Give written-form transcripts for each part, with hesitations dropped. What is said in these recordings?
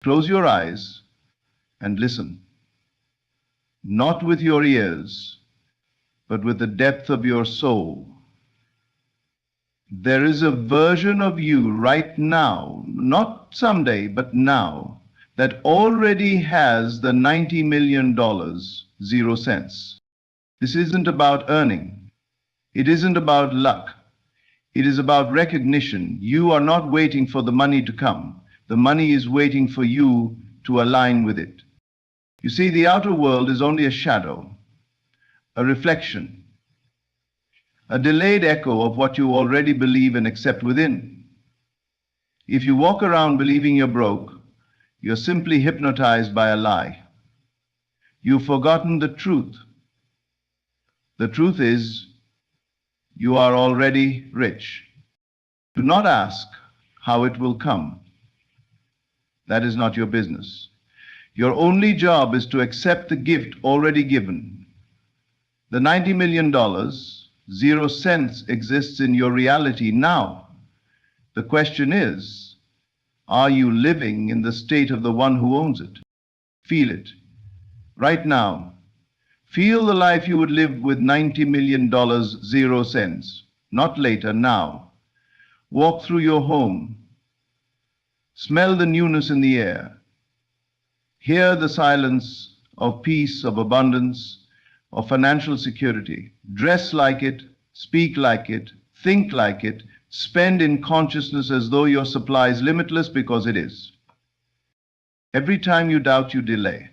Close your eyes and listen, not with your ears, but with the depth of your soul. There is a version of you right now, not someday, but now, that already has the $90 million, 0 cents. This isn't about earning. It isn't about luck. It is about recognition. You are not waiting for the money to come. The money is waiting for you to align with it. You see, the outer world is only a shadow, a reflection, a delayed echo of what you already believe and accept within. If you walk around believing you're broke, you're simply hypnotized by a lie. You've forgotten the truth. The truth is, you are already rich. Do not ask how it will come. That is not your business. Your only job is to accept the gift already given. The $90 million, 0 cents exists in your reality now. The question is, are you living in the state of the one who owns it? Feel it. Right now. Feel the life you would live with $90 million, 0 cents. Not later, now. Walk through your home. Smell the newness in the air. Hear the silence of peace, of abundance, of financial security. Dress like it, speak like it, think like it, spend in consciousness as though your supply is limitless, because it is. Every time you doubt, you delay.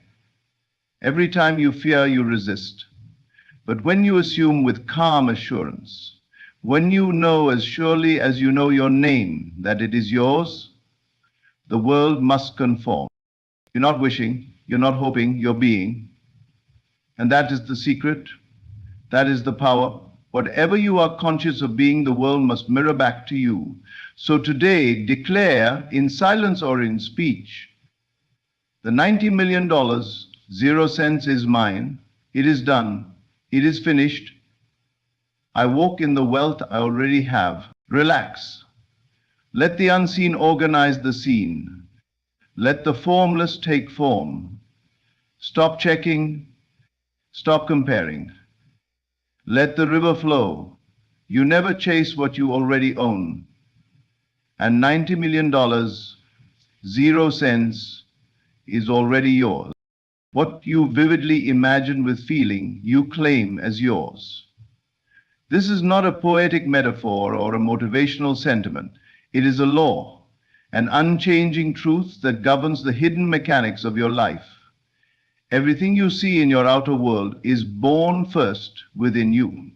Every time you fear, you resist. But when you assume with calm assurance, when you know as surely as you know your name that it is yours, the world must conform. You're not wishing, you're not hoping, you're being. And that is the secret, that is the power. Whatever you are conscious of being, the world must mirror back to you. So today, declare in silence or in speech, the $90 million, 0 cents is mine. It is done. It is finished. I walk in the wealth I already have. Relax. Let the unseen organize the seen. Let the formless take form. Stop checking. Stop comparing. Let the river flow. You never chase what you already own. And $90 million, 0 cents is already yours. What you vividly imagine with feeling, you claim as yours. This is not a poetic metaphor or a motivational sentiment. It is a law, an unchanging truth that governs the hidden mechanics of your life. Everything you see in your outer world is born first within you.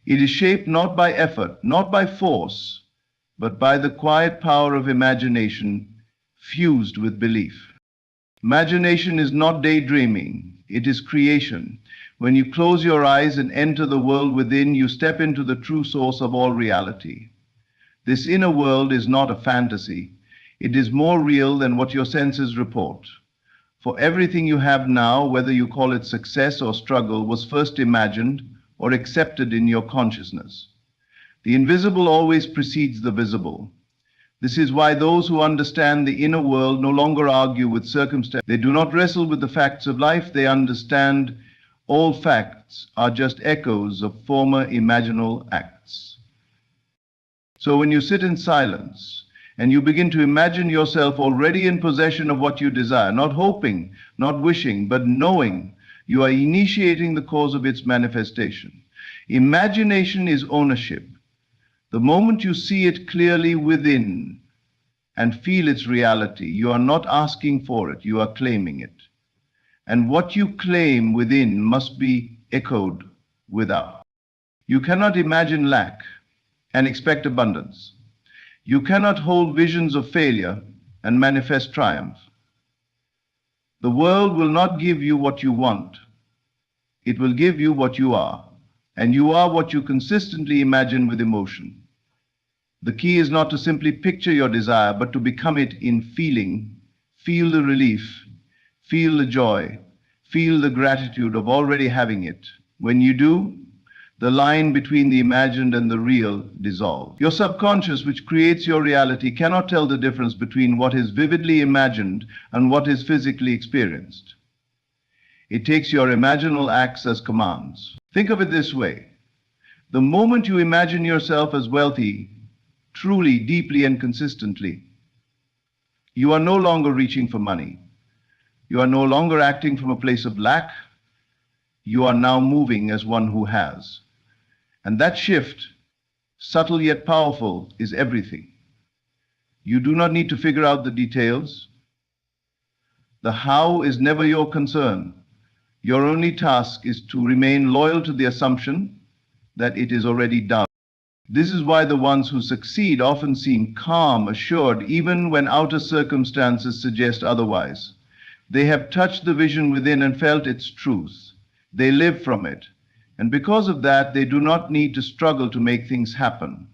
It is shaped not by effort, not by force, but by the quiet power of imagination fused with belief. Imagination is not daydreaming, it is creation. When you close your eyes and enter the world within, you step into the true source of all reality. This inner world is not a fantasy. It is more real than what your senses report. For everything you have now, whether you call it success or struggle, was first imagined or accepted in your consciousness. The invisible always precedes the visible. This is why those who understand the inner world no longer argue with circumstance. They do not wrestle with the facts of life. They understand all facts are just echoes of former imaginal acts. So when you sit in silence and you begin to imagine yourself already in possession of what you desire, not hoping, not wishing, but knowing, you are initiating the cause of its manifestation. Imagination is ownership. The moment you see it clearly within and feel its reality, you are not asking for it, you are claiming it. And what you claim within must be echoed without. You cannot imagine lack and expect abundance. You cannot hold visions of failure and manifest triumph. The world will not give you what you want. It will give you what you are, and you are what you consistently imagine with emotion. The key is not to simply picture your desire, but to become it in feeling. Feel the relief, feel the joy, feel the gratitude of already having it. When you do, The line between the imagined and the real dissolves. Your subconscious, which creates your reality, cannot tell the difference between what is vividly imagined and what is physically experienced. It takes your imaginal acts as commands. Think of it this way. The moment you imagine yourself as wealthy, truly, deeply, and consistently, you are no longer reaching for money. You are no longer acting from a place of lack. You are now moving as one who has. And that shift, subtle yet powerful, is everything. You do not need to figure out the details. The how is never your concern. Your only task is to remain loyal to the assumption that it is already done. This is why the ones who succeed often seem calm, assured, even when outer circumstances suggest otherwise. They have touched the vision within and felt its truth. They live from it. And because of that, they do not need to struggle to make things happen.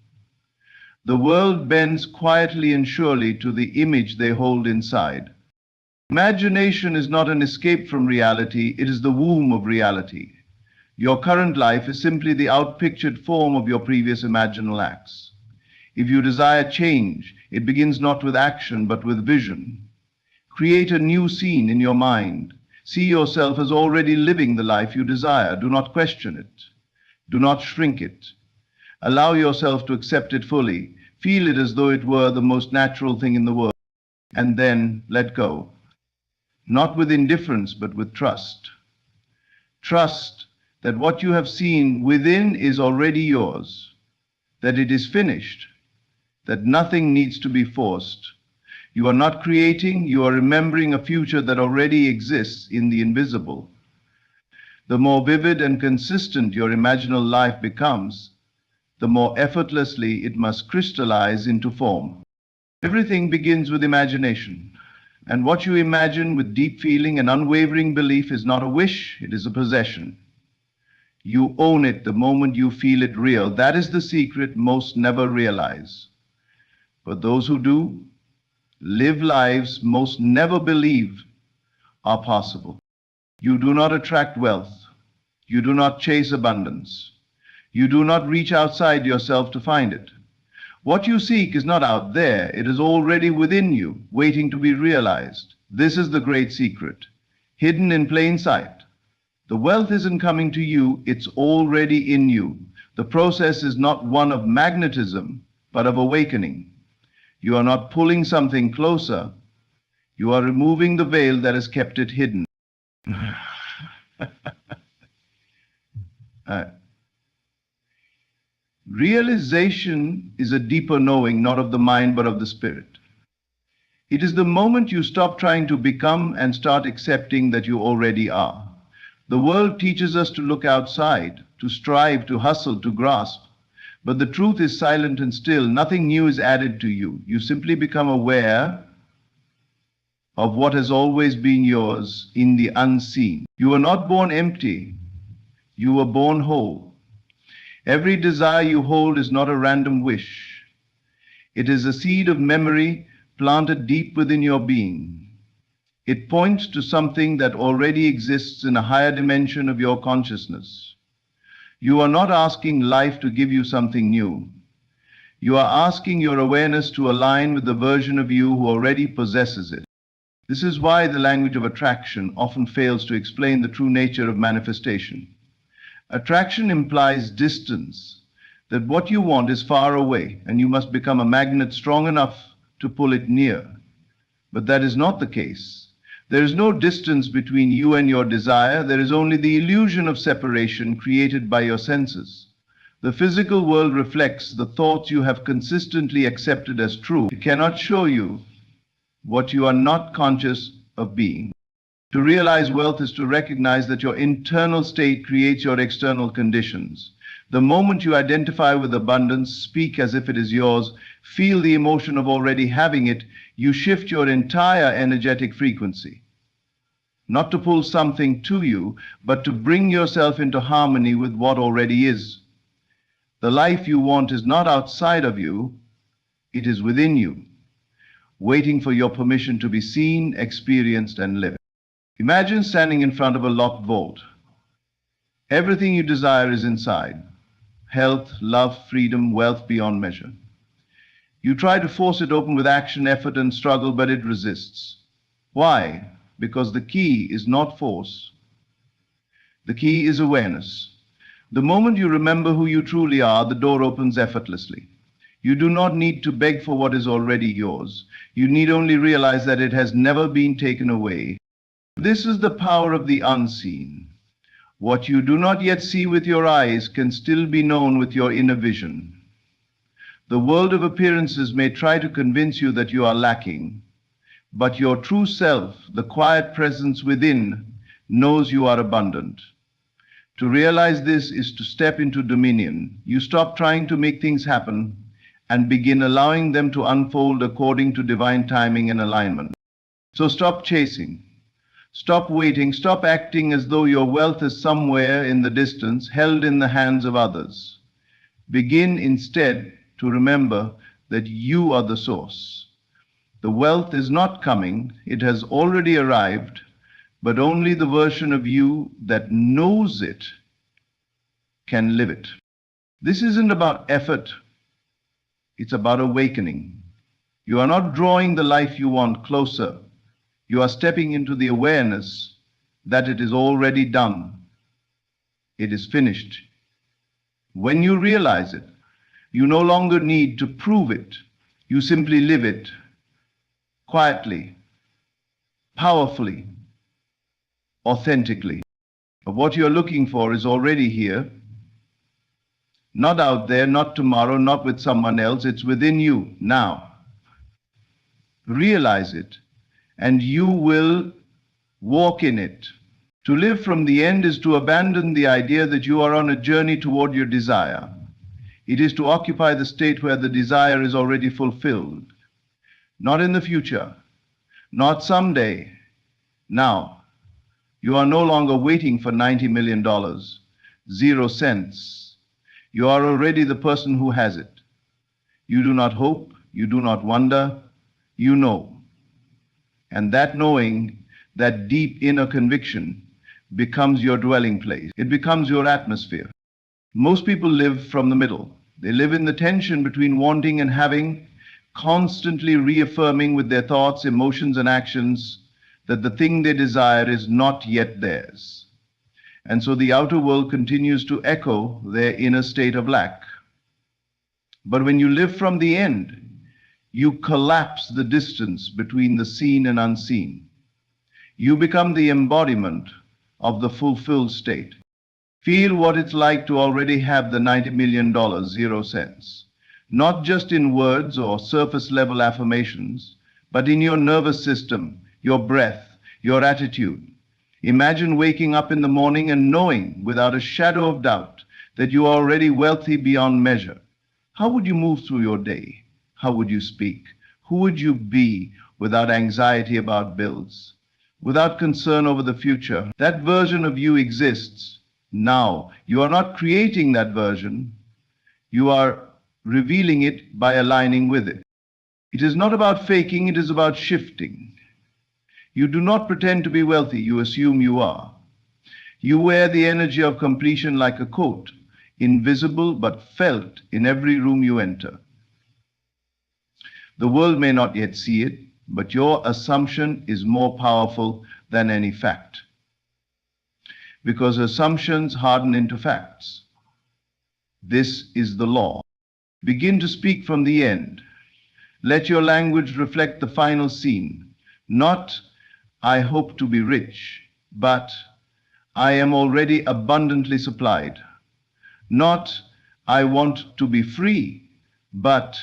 The world bends quietly and surely to the image they hold inside. Imagination is not an escape from reality, it is the womb of reality. Your current life is simply the outpictured form of your previous imaginal acts. If you desire change, it begins not with action but with vision. Create a new scene in your mind. See yourself as already living the life you desire. Do not question it. Do not shrink it. Allow yourself to accept it fully. Feel it as though it were the most natural thing in the world. And then let go. Not with indifference, but with trust. Trust that what you have seen within is already yours, that it is finished, that nothing needs to be forced. You are not creating, you are remembering a future that already exists in the invisible. The more vivid and consistent your imaginal life becomes, the more effortlessly it must crystallize into form. Everything begins with imagination, and what you imagine with deep feeling and unwavering belief is not a wish, it is a possession. You own it the moment you feel it real. That is the secret most never realize. But those who do, live lives most never believe are possible. You do not attract wealth. You do not chase abundance. You do not reach outside yourself to find it. What you seek is not out there. It is already within you, waiting to be realized. This is the great secret, hidden in plain sight. The wealth isn't coming to you, it's already in you. The process is not one of magnetism, but of awakening. You are not pulling something closer. You are removing the veil that has kept it hidden. Realization is a deeper knowing, not of the mind, but of the spirit. It is the moment you stop trying to become and start accepting that you already are. The world teaches us to look outside, to strive, to hustle, to grasp. But the truth is silent and still. Nothing new is added to you. You simply become aware of what has always been yours in the unseen. You were not born empty. You were born whole. Every desire you hold is not a random wish. It is a seed of memory planted deep within your being. It points to something that already exists in a higher dimension of your consciousness. You are not asking life to give you something new. You are asking your awareness to align with the version of you who already possesses it. This is why the language of attraction often fails to explain the true nature of manifestation. Attraction implies distance, that what you want is far away, and you must become a magnet strong enough to pull it near. But that is not the case. There is no distance between you and your desire. There is only the illusion of separation created by your senses. The physical world reflects the thoughts you have consistently accepted as true. It cannot show you what you are not conscious of being. To realize wealth is to recognize that your internal state creates your external conditions. The moment you identify with abundance, speak as if it is yours, feel the emotion of already having it, you shift your entire energetic frequency. Not to pull something to you, but to bring yourself into harmony with what already is. The life you want is not outside of you, it is within you, waiting for your permission to be seen, experienced, and lived. Imagine standing in front of a locked vault. Everything you desire is inside. health, love, freedom, wealth beyond measure. You try to force it open with action, effort, and struggle, but it resists. Why? Because the key is not force. The key is awareness. The moment you remember who you truly are, the door opens effortlessly. You do not need to beg for what is already yours. You need only realize that it has never been taken away. This is the power of the unseen. What you do not yet see with your eyes can still be known with your inner vision. The world of appearances may try to convince you that you are lacking, but your true self, the quiet presence within, knows you are abundant. To realize this is to step into dominion. You stop trying to make things happen and begin allowing them to unfold according to divine timing and alignment. So stop chasing. Stop waiting. Stop acting as though your wealth is somewhere in the distance, held in the hands of others. Begin instead to remember that you are the source. The wealth is not coming. It has already arrived, but only the version of you that knows it can live it. This isn't about effort. It's about awakening. You are not drawing the life you want closer. You are stepping into the awareness that it is already done. It is finished. When you realize it, you no longer need to prove it. You simply live it quietly, powerfully, authentically. What you're looking for is already here. Not out there, not tomorrow, not with someone else. It's within you now. Realize it, and you will walk in it. To live from the end is to abandon the idea that you are on a journey toward your desire. It is to occupy the state where the desire is already fulfilled. Not in the future, not someday, now. You are no longer waiting for $90 million, 0 cents. You are already the person who has it. You do not hope, you do not wonder, you know. And that knowing, that deep inner conviction, becomes your dwelling place. It becomes your atmosphere. Most people live from the middle. They live in the tension between wanting and having, constantly reaffirming with their thoughts, emotions, and actions that the thing they desire is not yet theirs. And so the outer world continues to echo their inner state of lack. But when you live from the end, you collapse the distance between the seen and unseen. You become the embodiment of the fulfilled state. Feel what it's like to already have the $90 million, 0 cents. Not just in words or surface level affirmations, but in your nervous system, your breath, your attitude. Imagine waking up in the morning and knowing without a shadow of doubt that you are already wealthy beyond measure. How would you move through your day? How would you speak? Who would you be without anxiety about bills? Without concern over the future? That version of you exists now. You are not creating that version. You are revealing it by aligning with it. It is not about faking, it is about shifting. You do not pretend to be wealthy, you assume you are. You wear the energy of completion like a coat, invisible but felt in every room you enter. The world may not yet see it, but your assumption is more powerful than any fact. Because assumptions harden into facts. This is the law. Begin to speak from the end. Let your language reflect the final scene. Not, I hope to be rich, but I am already abundantly supplied. Not, I want to be free, but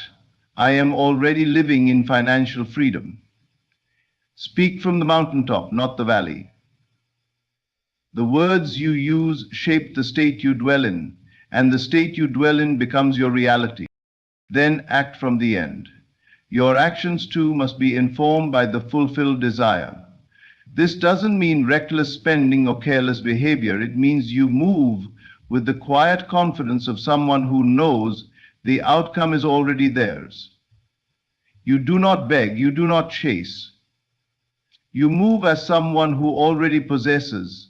I am already living in financial freedom. Speak from the mountaintop, not the valley. The words you use shape the state you dwell in, and the state you dwell in becomes your reality. Then act from the end. Your actions too must be informed by the fulfilled desire. This doesn't mean reckless spending or careless behavior. It means you move with the quiet confidence of someone who knows the outcome is already theirs. You do not beg, you do not chase. You move as someone who already possesses.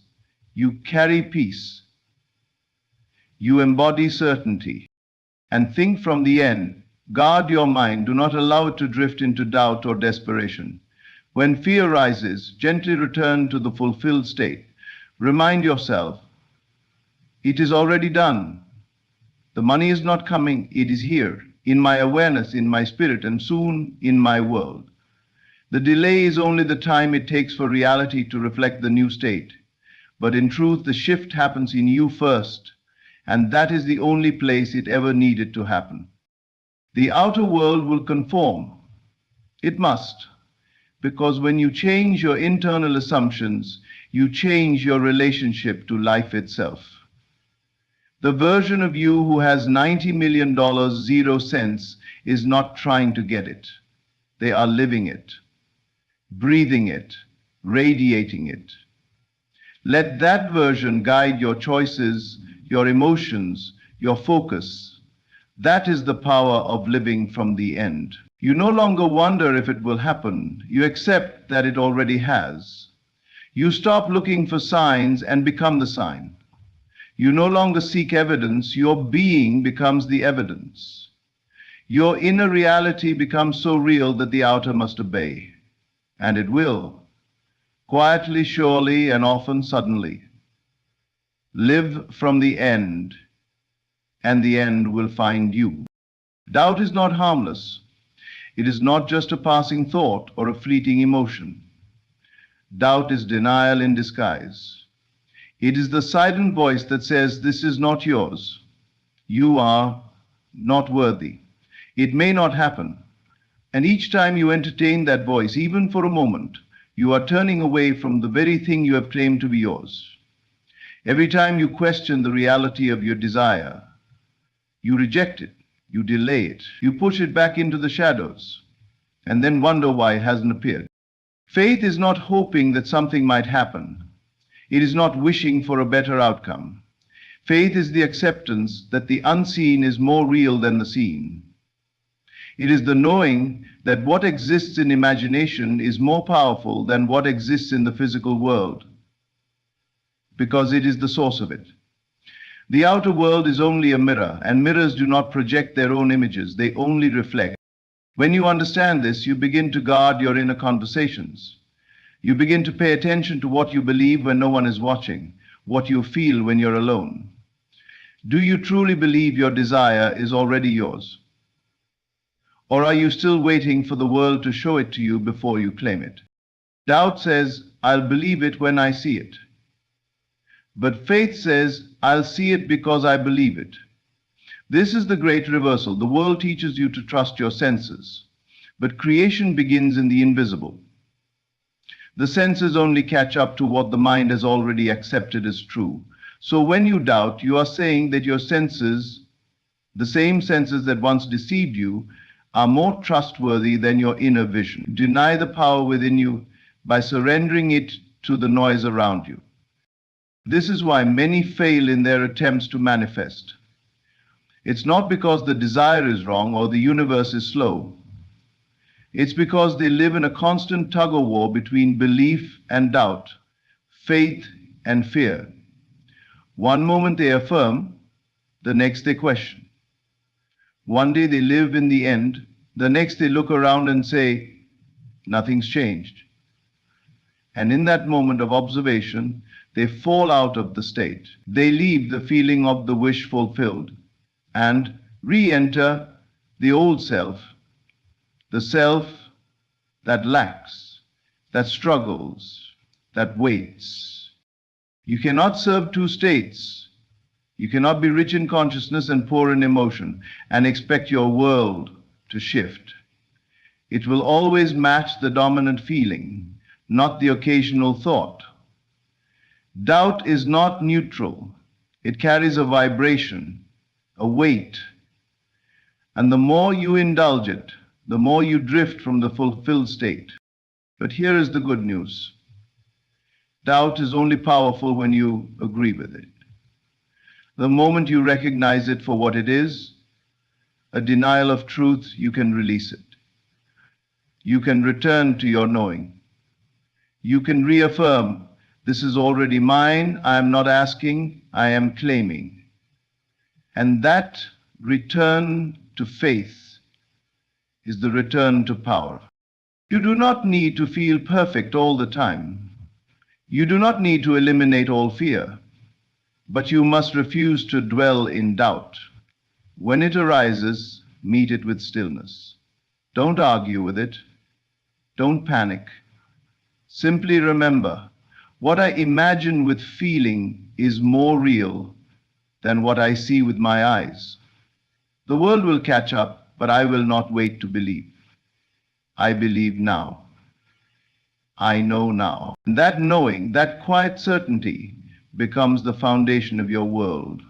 You carry peace. You embody certainty. And think from the end. Guard your mind. Do not allow it to drift into doubt or desperation. When fear rises, gently return to the fulfilled state. Remind yourself, it is already done. The money is not coming, it is here, in my awareness, in my spirit, and soon in my world. The delay is only the time it takes for reality to reflect the new state. But in truth, the shift happens in you first, and that is the only place it ever needed to happen. The outer world will conform. It must, because when you change your internal assumptions, you change your relationship to life itself. The version of you who has $90 million, 0 cents, is not trying to get it. They are living it, breathing it, radiating it. Let that version guide your choices, your emotions, your focus. That is the power of living from the end. You no longer wonder if it will happen. You accept that it already has. You stop looking for signs and become the sign. You no longer seek evidence. Your being becomes the evidence. Your inner reality becomes so real that the outer must obey. And it will. Quietly, surely, and often suddenly. Live from the end, and the end will find you. Doubt is not harmless. It is not just a passing thought or a fleeting emotion. Doubt is denial in disguise. It is the silent voice that says, this is not yours. You are not worthy. It may not happen. And each time you entertain that voice, even for a moment, you are turning away from the very thing you have claimed to be yours. Every time you question the reality of your desire, you reject it, you delay it, you push it back into the shadows, and then wonder why it hasn't appeared. Faith is not hoping that something might happen. It is not wishing for a better outcome. Faith is the acceptance that the unseen is more real than the seen. It is the knowing that what exists in imagination is more powerful than what exists in the physical world, because it is the source of it. The outer world is only a mirror, and mirrors do not project their own images, they only reflect. When you understand this, you begin to guard your inner conversations. You begin to pay attention to what you believe when no one is watching, what you feel when you're alone. Do you truly believe your desire is already yours? Or are you still waiting for the world to show it to you before you claim it? Doubt says, I'll believe it when I see it. But faith says, I'll see it because I believe it. This is the great reversal. The world teaches you to trust your senses, but creation begins in the invisible. The senses only catch up to what the mind has already accepted as true. So when you doubt, you are saying that your senses, the same senses that once deceived you, are more trustworthy than your inner vision. Deny the power within you by surrendering it to the noise around you. This is why many fail in their attempts to manifest. It's not because the desire is wrong or the universe is slow. It's because they live in a constant tug-of-war between belief and doubt, faith and fear. One moment they affirm, the next they question. One day they live in the end, the next they look around and say, nothing's changed. And in that moment of observation, they fall out of the state. They leave the feeling of the wish fulfilled and re-enter the old self, the self that lacks, that struggles, that waits. You cannot serve two states. You cannot be rich in consciousness and poor in emotion and expect your world to shift. It will always match the dominant feeling, not the occasional thought. Doubt is not neutral. It carries a vibration, a weight. And the more you indulge it, the more you drift from the fulfilled state. But here is the good news. Doubt is only powerful when you agree with it. The moment you recognize it for what it is, a denial of truth, you can release it. You can return to your knowing. You can reaffirm, this is already mine, I am not asking, I am claiming. And that return to faith is the return to power. You do not need to feel perfect all the time. You do not need to eliminate all fear, but you must refuse to dwell in doubt. When it arises, meet it with stillness. Don't argue with it. Don't panic. Simply remember, what I imagine with feeling is more real than what I see with my eyes. The world will catch up, but I will not wait to believe. I believe now. I know now. And that knowing, that quiet certainty, becomes the foundation of your world.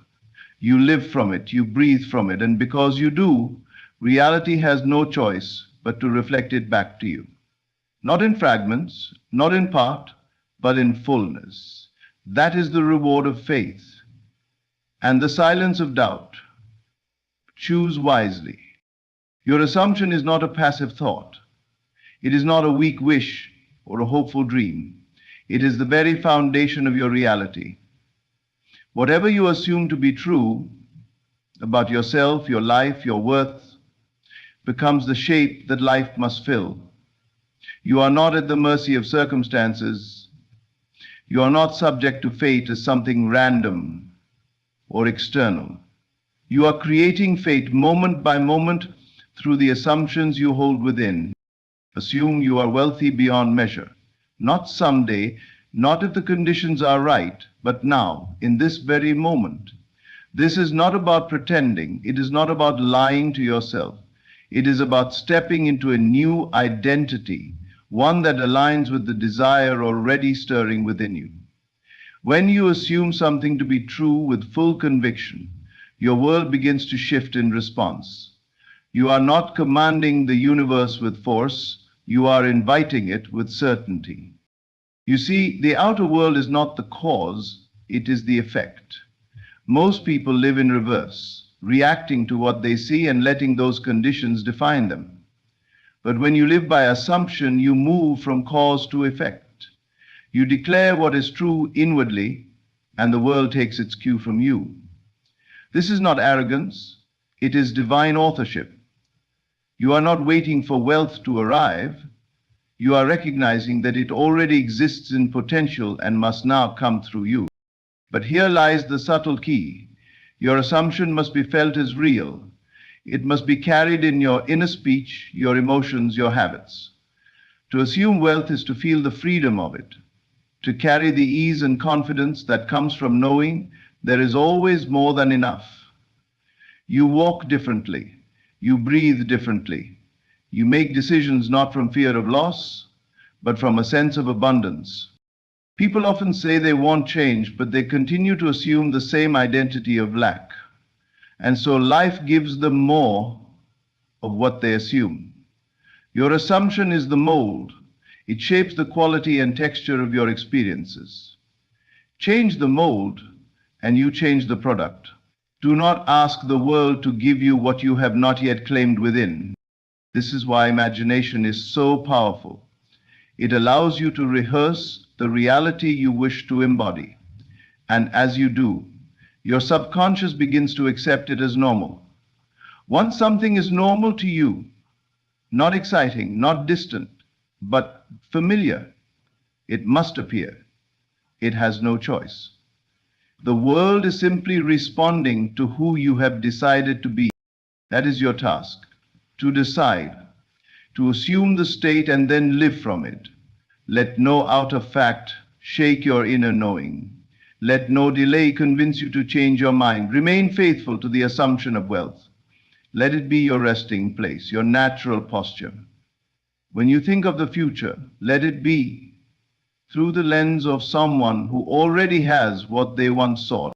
You live from it, you breathe from it, and because you do, reality has no choice but to reflect it back to you. Not in fragments, not in part, but in fullness. That is the reward of faith. And the silence of doubt. Choose wisely. Your assumption is not a passive thought. It is not a weak wish or a hopeful dream. It is the very foundation of your reality. Whatever you assume to be true about yourself, your life, your worth, becomes the shape that life must fill. You are not at the mercy of circumstances. You are not subject to fate as something random or external. You are creating fate moment by moment through the assumptions you hold within. Assume you are wealthy beyond measure. Not someday, not if the conditions are right, but now, in this very moment. This is not about pretending. It is not about lying to yourself. It is about stepping into a new identity, one that aligns with the desire already stirring within you. When you assume something to be true with full conviction, your world begins to shift in response. You are not commanding the universe with force, you are inviting it with certainty. You see, the outer world is not the cause, it is the effect. Most people live in reverse, reacting to what they see and letting those conditions define them. But when you live by assumption, you move from cause to effect. You declare what is true inwardly, and the world takes its cue from you. This is not arrogance, it is divine authorship. You are not waiting for wealth to arrive. You are recognizing that it already exists in potential and must now come through you. But here lies the subtle key. Your assumption must be felt as real. It must be carried in your inner speech, your emotions, your habits. To assume wealth is to feel the freedom of it, to carry the ease and confidence that comes from knowing there is always more than enough. You walk differently. You breathe differently. You make decisions not from fear of loss, but from a sense of abundance. People often say they want change, but they continue to assume the same identity of lack. And so life gives them more of what they assume. Your assumption is the mold. It shapes the quality and texture of your experiences. Change the mold, and you change the product. Do not ask the world to give you what you have not yet claimed within. This is why imagination is so powerful. It allows you to rehearse the reality you wish to embody. And as you do, your subconscious begins to accept it as normal. Once something is normal to you, not exciting, not distant, but familiar, it must appear. It has no choice. The world is simply responding to who you have decided to be. That is your task, to decide, to assume the state and then live from it. Let no outer fact shake your inner knowing. Let no delay convince you to change your mind. Remain faithful to the assumption of wealth. Let it be your resting place, your natural posture. When you think of the future, let it be through the lens of someone who already has what they once sought.